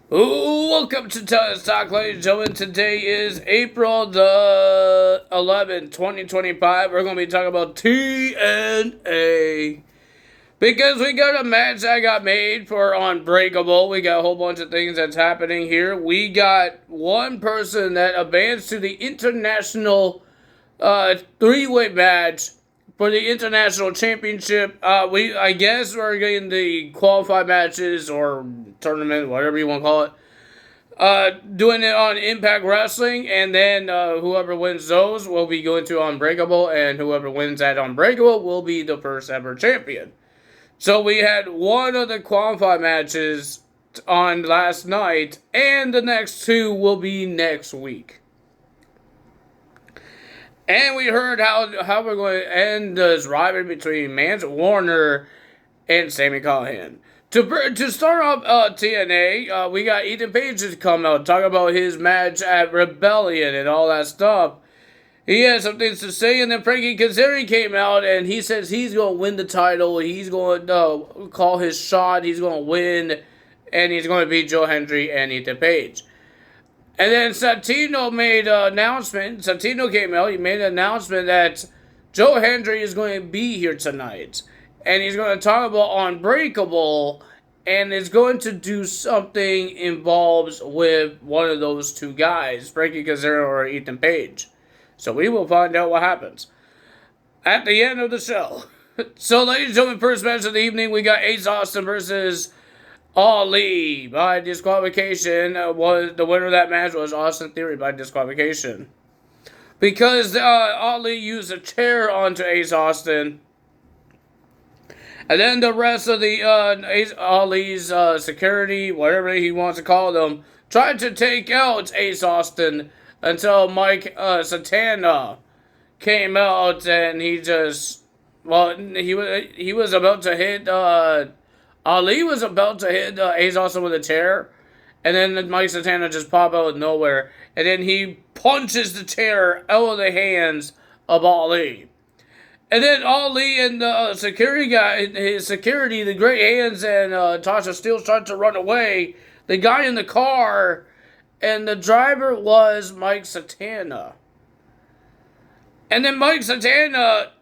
Welcome to Talk, ladies and gentlemen. Today is April the 11th, 2025. We're going to be talking about TNA. Because we got a match that got made for Unbreakable. We got a whole bunch of things that's happening here. We got one person that advanced to the international three-way match for the international championship. I guess we're getting the qualified matches or tournament, whatever you want to call it. Doing it on Impact Wrestling, and then whoever wins those will be going to Unbreakable, and whoever wins at Unbreakable will be the first ever champion. So we had one of the qualified matches on last night, and the next two will be next week. And we heard how we're going to end this rivalry between Mance Warner and Sami Callihan. To start off TNA, we got Ethan Page to come out, talk about his match at Rebellion and all that stuff. He has some things to say, and then Frankie Kazarian came out, and he says he's going to win the title, he's going to call his shot, he's going to win, and he's going to beat Joe Hendry and Ethan Page. And then Santino made an announcement. Santino came out. He made an announcement that Joe Hendry is going to be here tonight. And he's going to talk about Unbreakable. And is going to do something involved with one of those two guys, Frankie Kazarian or Ethan Page. So we will find out what happens at the end of the show. So, ladies and gentlemen, first match of the evening, we got Ace Austin versus Ali by disqualification. Was the winner of that match was Austin Theory by disqualification because Ali used a chair onto Ace Austin, and then the rest of the Ali's security, whatever he wants to call them, tried to take out Ace Austin until Mike Santana came out, and he was about to hit. Ali was about to hit Ace Austin with a chair, and then Mike Santana just popped out of nowhere, and then he punches the chair out of the hands of Ali. And then Ali and the security guy, his security, the Great Hands and Tasha Steele start to run away. The guy in the car, and the driver was Mike Santana. And then Mike Santana,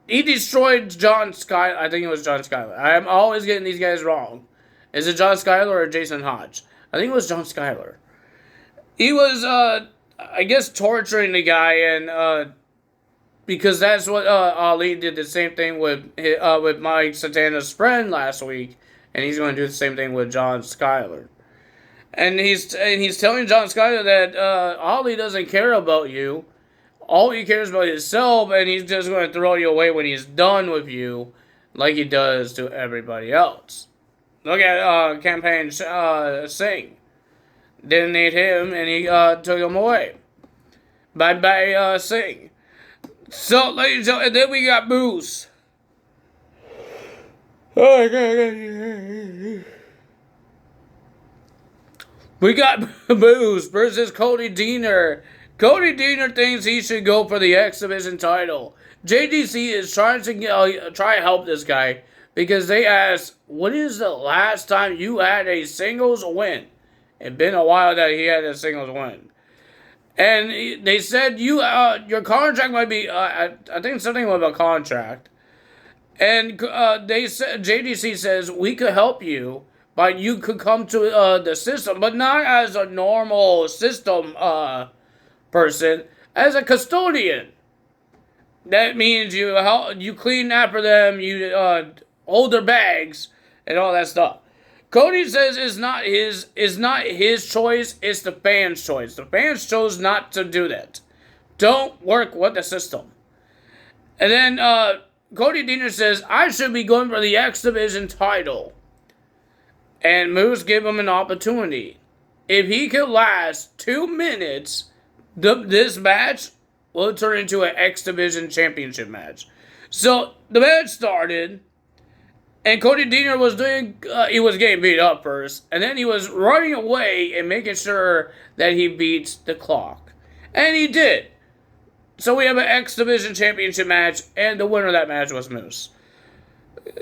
he destroyed John Skyler. I think it was John Skyler. I'm always getting these guys wrong. Is it John Skyler or Jason Hodge? I think it was John Skyler. He was, I guess, torturing the guy, and because that's what Ali did the same thing with Mike Santana's friend last week, and he's going to do the same thing with John Skyler. And he's telling John Skyler that Ali doesn't care about you. All he cares about himself, and he's just going to throw you away when he's done with you, like he does to everybody else. Look at Campaign Singh. Didn't need him, and he took him away. Bye-bye, Singh. So, ladies and gentlemen, and then we got Moose. We got Moose versus Cody Deaner. Cody Deaner thinks he should go for the X Division title. JDC is trying to try to help this guy because they asked, when is the last time you had a singles win? It's been a while that he had a singles win. And they said, your contract might be, I think something about a contract. And they said, JDC says, we could help you, but you could come to the system, but not as a normal system person, as a custodian. That means you clean after them, you hold their bags, and all that stuff. Cody says it's not his choice, it's the fans' choice. The fans chose not to do that. Don't work with the system. And then Cody Deaner says, I should be going for the X Division title. And Moose gave him an opportunity. If he could last 2 minutes, this match will turn into an X Division championship match. So the match started, and Cody Deaner was he was getting beat up first, and then he was running away and making sure that he beats the clock. And he did. So we have an X Division championship match, and the winner of that match was Moose.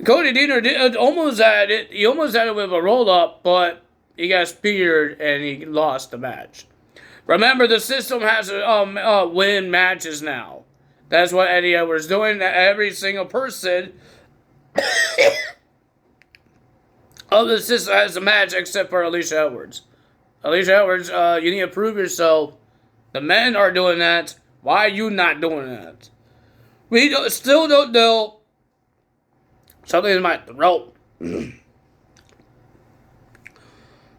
Cody Deaner almost had it. He almost had it with a roll-up, but he got speared and he lost the match. Remember, the system has to win matches now. That's what Eddie Edwards doing. Every single person of the system has a match except for Alicia Edwards. Alicia Edwards, you need to prove yourself. The men are doing that. Why are you not doing that? We still don't know. Something in my throat.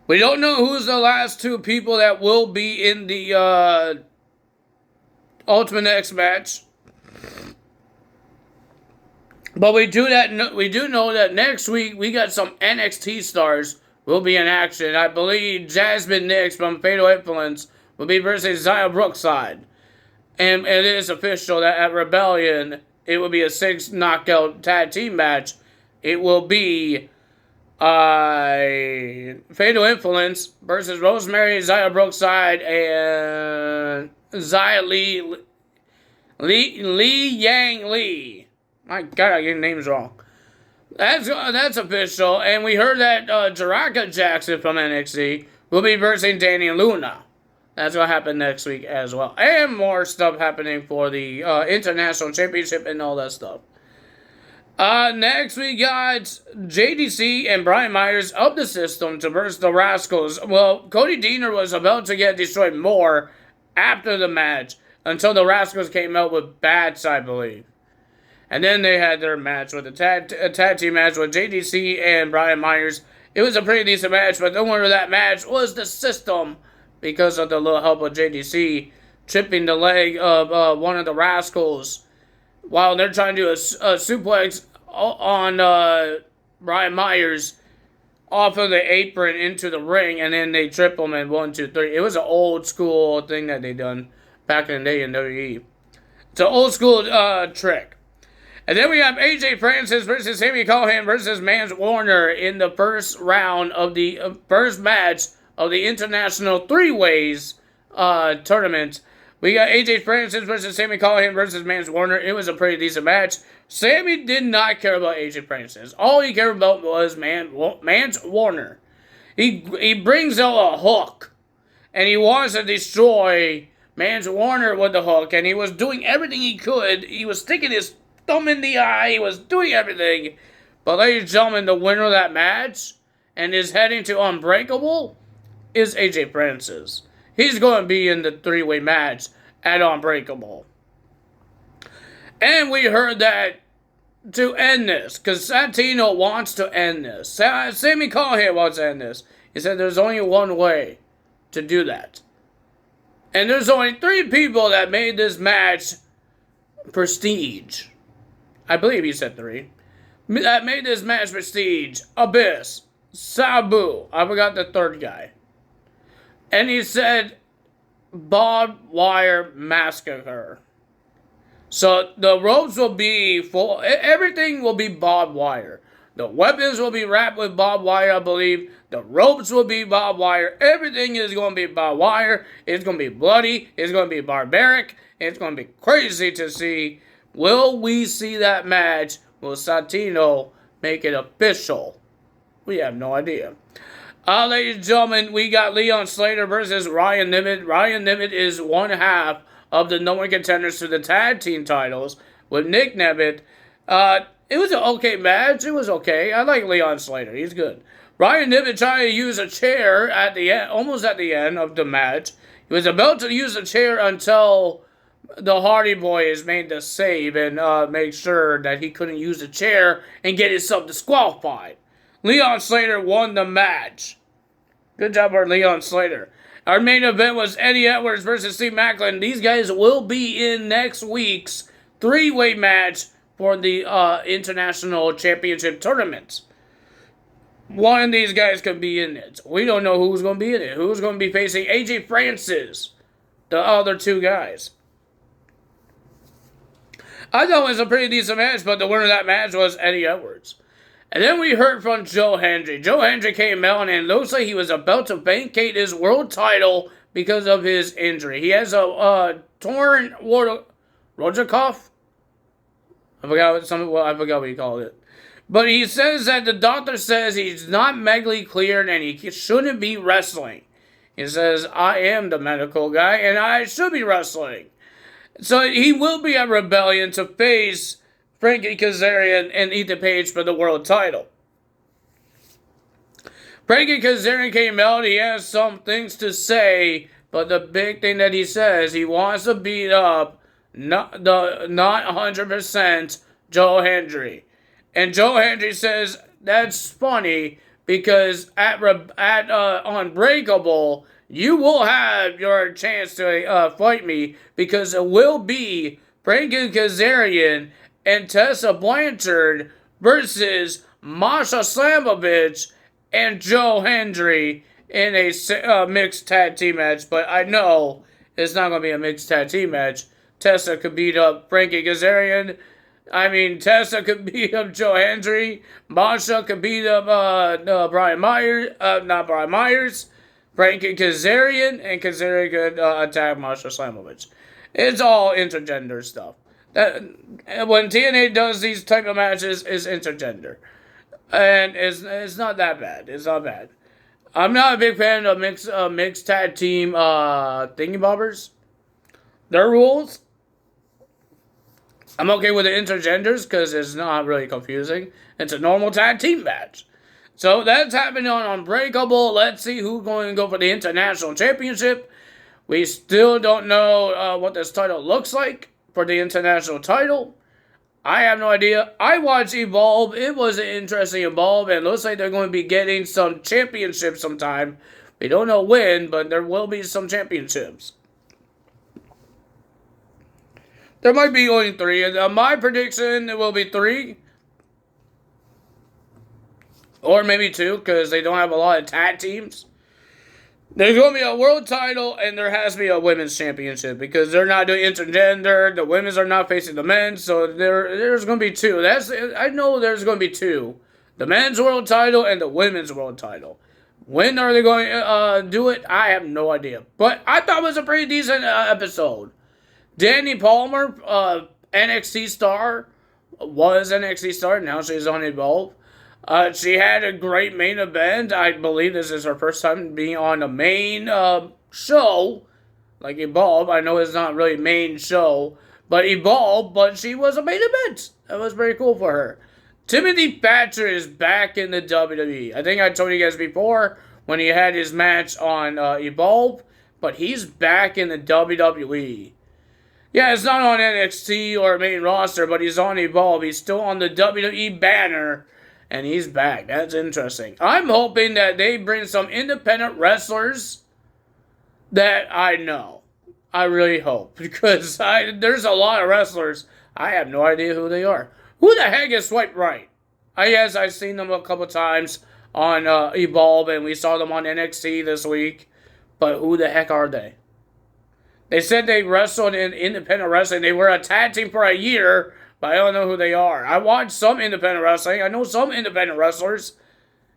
We don't know who's the last two people that will be in the Ultimate X match. But we do know that next week we got some NXT stars will be in action. I believe Jasmine Nix from Fatal Influence will be versus Xia Brookside. And it is official that at Rebellion, it will be a 6 knockout tag team match. It will be Fatal Influence versus Rosemary, Xia Brookside, and Xia Li Yang Lee. My God, I get names wrong. That's official. And we heard that Jaraka Jackson from NXT will be versing Danny Luna. That's what happened next week as well. And more stuff happening for the International Championship and all that stuff. Next we got JDC and Brian Myers of the system to verse the Rascals. Well, Cody Deaner was about to get destroyed more after the match until the Rascals came out with bats, I believe. And then they had their match with a tag team match with JDC and Brian Myers. It was a pretty decent match, but the winner of that match was the system because of the little help of JDC tripping the leg of one of the Rascals while they're trying to do a suplex on Brian Myers off of the apron into the ring, and then they trip him in 1, 2, 3. It was an old school thing that they done back in the day in WWE. It's an old school trick. And then we have AJ Francis versus Sami Callihan versus Mance Warner in the first round of the first match of the International Three Ways tournament. We got AJ Francis versus Sami Callihan versus Mance Warner. It was a pretty decent match. Sami did not care about AJ Francis. All he cared about was Mance Warner. He brings out a hook, and he wants to destroy Mance Warner with the hook, and he was doing everything he could. He was sticking his thumb in the eye. He was doing everything. But ladies and gentlemen, the winner of that match and is heading to Unbreakable is AJ Francis. He's going to be in the three-way match at Unbreakable. And we heard that to end this, because Santino wants to end this. Sami Callihan wants to end this. He said there's only one way to do that. And there's only 3 people that made this match prestige. I believe he said 3. That made this match prestige. Abyss. Sabu. I forgot the third guy. And he said barbed wire massacre. So the ropes will be full. Everything will be barbed wire. The weapons will be wrapped with barbed wire, I believe. The ropes will be barbed wire. Everything is going to be barbed wire. It's going to be bloody. It's going to be barbaric. It's going to be crazy to see. Will we see that match? Will Santino make it official? We have no idea. Ladies and gentlemen, we got Leon Slater versus Ryan Nimitz. Ryan Nimitz is one half of the number one contenders to the tag team titles with Nick Nimitz. It was an okay match. It was okay. I like Leon Slater. He's good. Ryan Nimitz tried to use a chair at the end, almost at the end of the match. He was about to use a chair until the Hardy Boys made the save and made sure that he couldn't use a chair and get himself disqualified. Leon Slater won the match. Good job for Leon Slater. Our main event was Eddie Edwards versus Steve Maclin. These guys will be in next week's 3-way match for the International Championship Tournament. One of these guys could be in it. We don't know who's going to be in it. Who's going to be facing AJ Francis, the other 2 guys. I thought it was a pretty decent match, but the winner of that match was Eddie Edwards. And then we heard from Joe Hendry. Joe Hendry came out and it looks like he was about to vacate his world title because of his injury. He has a torn Rojakov. I forgot what you called it. But he says that the doctor says he's not medically cleared and he shouldn't be wrestling. He says, I am the medical guy and I should be wrestling. So he will be at Rebellion to face Frankie Kazarian and Ethan Page for the world title. Frankie Kazarian came out, he has some things to say, but the big thing that he says, he wants to beat up not 100% Joe Hendry. And Joe Hendry says, that's funny, because at Unbreakable, you will have your chance to fight me, because it will be Frankie Kazarian and Tessa Blanchard versus Masha Slamovich and Joe Hendry in a mixed tag team match. But I know it's not going to be a mixed tag team match. Tessa could beat up Frankie Kazarian. Tessa could beat up Joe Hendry. Masha could beat up Brian Myers. Not Brian Myers. Frankie Kazarian. And Kazarian could attack Masha Slamovich. It's all intergender stuff. When TNA does these type of matches, it's intergender. And it's not that bad. It's not bad. I'm not a big fan of mixed tag team thingy-bobbers. Their rules. I'm okay with the intergenders because it's not really confusing. It's a normal tag team match. So that's happening on Unbreakable. Let's see who's going to go for the International Championship. We still don't know what this title looks like for the International title. I have no idea. I watched Evolve. It was an interesting Evolve, and it looks like they're going to be getting some championships sometime. We don't know when, but there will be some championships. There might be only 3. My prediction, it will be 3. Or maybe 2, because they don't have a lot of tag teams. There's going to be a world title, and there has to be a women's championship, because they're not doing intergender. The women's are not facing the men, so there's going to be 2. I know there's going to be 2. The men's world title and the women's world title. When are they going to do it? I have no idea. But I thought it was a pretty decent episode. Danny Palmer, NXT star, was NXT star, now she's on Evolve. She had a great main event. I believe this is her first time being on a main show, like Evolve. I know it's not really main show, but Evolve, but she was a main event. That was very cool for her. Timothy Thatcher is back in the WWE. I think I told you guys before when he had his match on Evolve, but he's back in the WWE. Yeah, it's not on NXT or main roster, but he's on Evolve. He's still on the WWE banner. And he's back. That's interesting. I'm hoping that they bring some independent wrestlers that I know. I really hope. Because there's a lot of wrestlers. I have no idea who they are. Who the heck is Swipe Right? Yes, I've seen them a couple times on Evolve. And we saw them on NXT this week. But who the heck are they? They said they wrestled in independent wrestling. They were a tag team for a year. But I don't know who they are. I watch some independent wrestling. I know some independent wrestlers.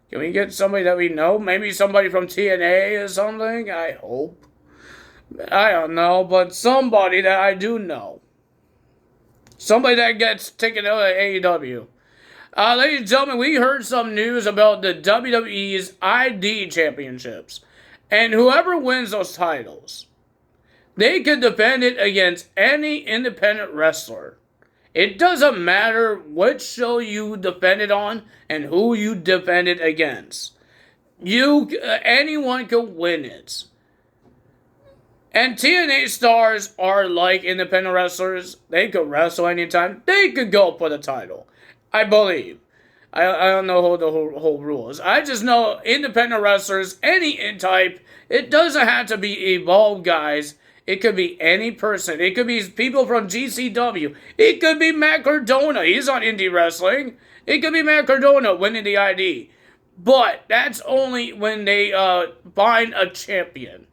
Can we get somebody that we know? Maybe somebody from TNA or something? I hope. I don't know, but somebody that I do know. Somebody that gets taken out of AEW. Ladies and gentlemen, we heard some news about the WWE's ID championships. And whoever wins those titles, they can defend it against any independent wrestler. It doesn't matter what show you defended on and who you defended against. Anyone can win it. And TNA stars are like independent wrestlers. They could wrestle anytime. They could go for the title. I believe. I don't know the whole rules. I just know independent wrestlers, any type. It doesn't have to be Evolve guys. It could be any person. It could be people from GCW. It could be Matt Cardona. He's on indie wrestling. It could be Matt Cardona winning the ID. But that's only when they find a champion.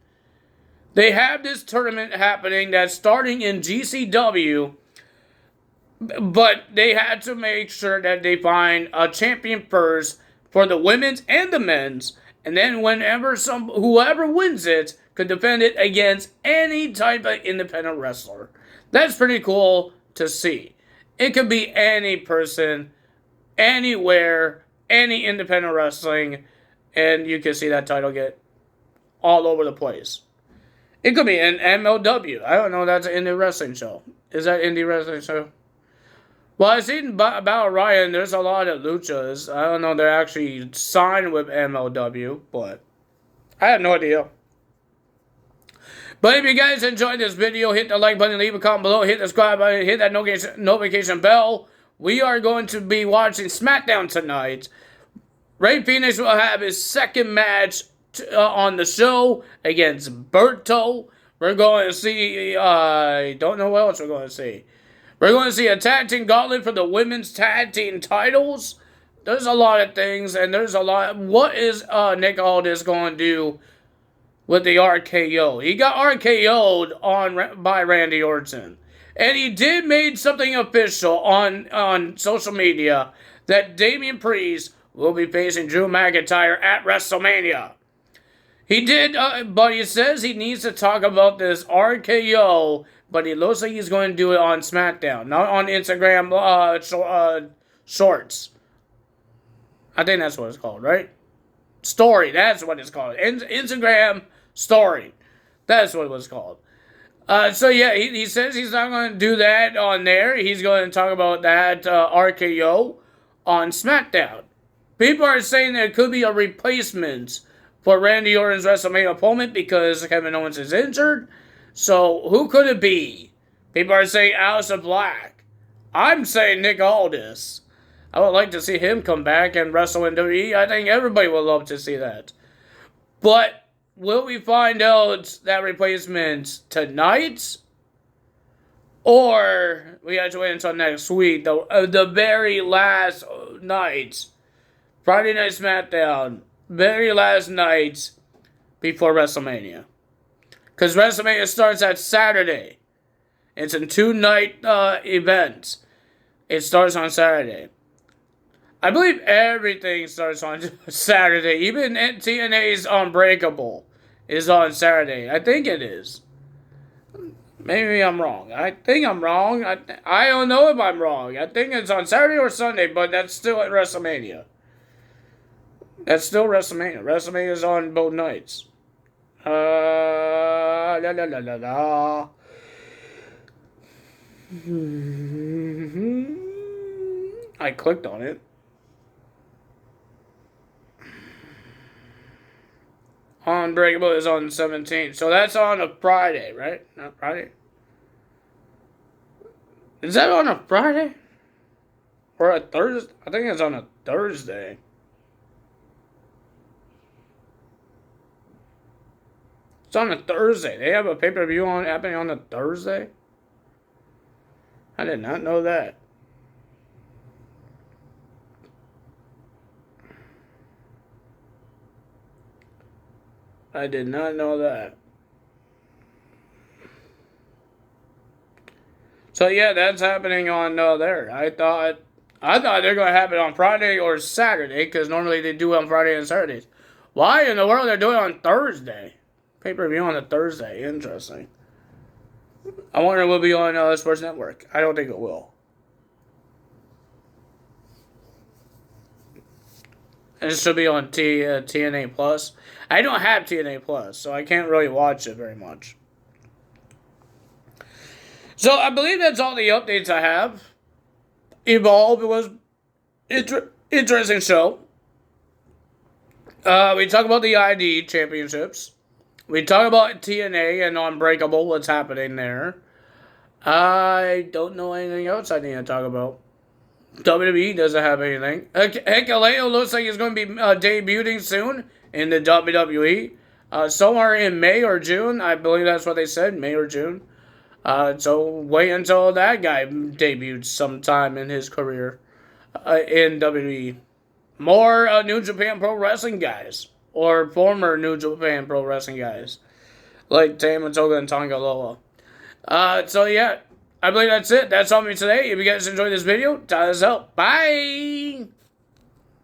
They have this tournament happening that's starting in GCW. But they had to make sure that they find a champion first for the women's and the men's. And then whoever wins it could defend it against any type of independent wrestler. That's pretty cool to see. It could be any person anywhere, any independent wrestling, and you can see that title get all over the place. It could be an MLW. I don't know. That's an indie wrestling show. Is that indie wrestling show? Well, I've seen about Ryan. There's a lot of luchas. I don't know. They're actually signed with MLW, but I have no idea. But if you guys enjoyed this video, hit the like button, leave a comment below, hit the subscribe button, hit that notification bell. We are going to be watching SmackDown tonight. Rey Fénix will have his second match on the show against Berto. We're going to see, I don't know what else we're going to see. We're going to see a tag team gauntlet for the women's tag team titles. There's a lot of things, and there's a lot. What is Nick Aldis going to do with the RKO? He got RKO'd by Randy Orton. And he did make something official on social media that Damian Priest will be facing Drew McIntyre at WrestleMania. He did, but he says he needs to talk about this RKO, but he looks like he's going to do it on SmackDown, not on Instagram Shorts. I think that's what it's called, right? Story, that's what it's called. Instagram Story. That's what it was called. So yeah, he says he's not going to do that on there. He's going to talk about that RKO on SmackDown. People are saying there could be a replacement for Randy Orton's WrestleMania opponent because Kevin Owens is injured. So who could it be? People are saying Aleister Black. I'm saying Nick Aldis. I would like to see him come back and wrestle in WWE. I think everybody would love to see that. But will we find out that replacement tonight? Or we have to wait until next week, the very last night. Friday Night SmackDown. Very last night before WrestleMania. Because WrestleMania starts at Saturday. It's a 2-night event. It starts on Saturday. I believe everything starts on Saturday. Even TNA's Unbreakable is on Saturday. I think it is. Maybe I'm wrong. I think I'm wrong. I don't know if I'm wrong. I think it's on Saturday or Sunday, but that's still at WrestleMania. That's still WrestleMania. WrestleMania is on both nights. I clicked on it. Unbreakable is on the 17th. So that's on a Friday, right? Not Friday? Is that on a Friday? Or a Thursday? I think it's on a Thursday. It's on a Thursday. They have a pay-per-view happening on a Thursday? I did not know that. I did not know that. So yeah, that's happening on there. I thought they're going to happen on Friday or Saturday, because normally they do it on Friday and Saturdays. Why in the world they're doing it on Thursday? Pay-per-view on a Thursday. Interesting. I wonder if it will be on Sports Network. I don't think it will. It should be on TNA Plus. I don't have TNA Plus, so I can't really watch it very much. So I believe that's all the updates I have. Evolve was interesting show. We talk about the ID championships. We talk about TNA and Unbreakable, what's happening there. I don't know anything else I need to talk about. WWE doesn't have anything. Hikuleo looks like he's going to be debuting soon in the WWE. Somewhere in May or June. I believe that's what they said, May or June. So wait until that guy debuts sometime in his career in WWE. More New Japan Pro Wrestling guys. Or former New Japan Pro Wrestling guys. Like Tama Tonga and Tonga Loa. So yeah. I believe that's it. That's all for me today. If you guys enjoyed this video, tell us out. Bye!